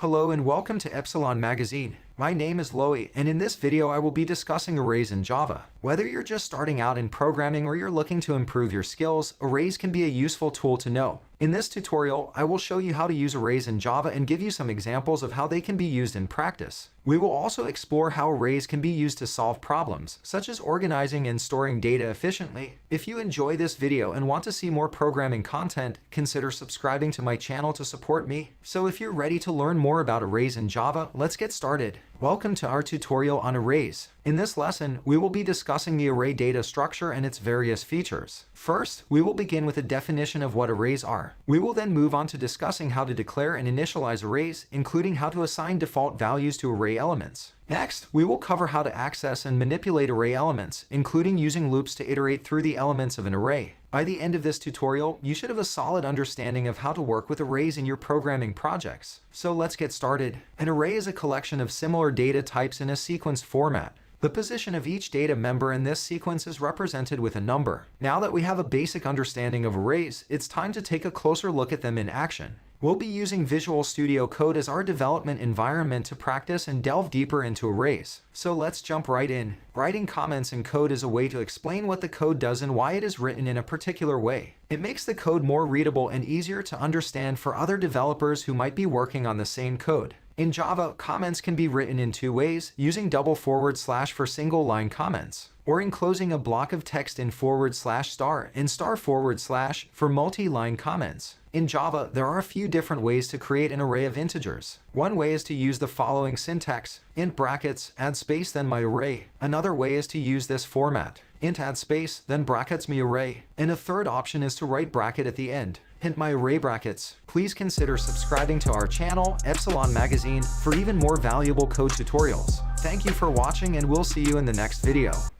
Hello and welcome to Epsilon Magazine. My name is Loey, and in this video I will be discussing arrays in Java. Whether you're just starting out in programming or you're looking to improve your skills, arrays can be a useful tool to know. In this tutorial, I will show you how to use arrays in Java and give you some examples of how they can be used in practice. We will also explore how arrays can be used to solve problems, such as organizing and storing data efficiently. If you enjoy this video and want to see more programming content, consider subscribing to my channel to support me. So if you're ready to learn more about arrays in Java, let's get started. Welcome to our tutorial on arrays. In this lesson, we will be discussing the array data structure and its various features. First, we will begin with a definition of what arrays are. We will then move on to discussing how to declare and initialize arrays, including how to assign default values to array elements. Next, we will cover how to access and manipulate array elements, including using loops to iterate through the elements of an array. By the end of this tutorial, you should have a solid understanding of how to work with arrays in your programming projects. So let's get started. An array is a collection of similar data types in a sequenced format. The position of each data member in this sequence is represented with a number. Now that we have a basic understanding of arrays, it's time to take a closer look at them in action. We'll be using Visual Studio Code as our development environment to practice and delve deeper into arrays. So let's jump right in. Writing comments in code is a way to explain what the code does and why it is written in a particular way. It makes the code more readable and easier to understand for other developers who might be working on the same code. In Java, comments can be written in two ways, using double forward slash for single line comments, or enclosing a block of text in forward slash star and star forward slash for multi-line comments. In Java, there are a few different ways to create an array of integers. One way is to use the following syntax: int brackets, add space, then my array. Another way is to use this format: int add space, then brackets me array. And a third option is to write bracket at the end. Hint my array brackets. Please consider subscribing to our channel, Epsilon Magazine, for even more valuable code tutorials. Thank you for watching and we'll see you in the next video.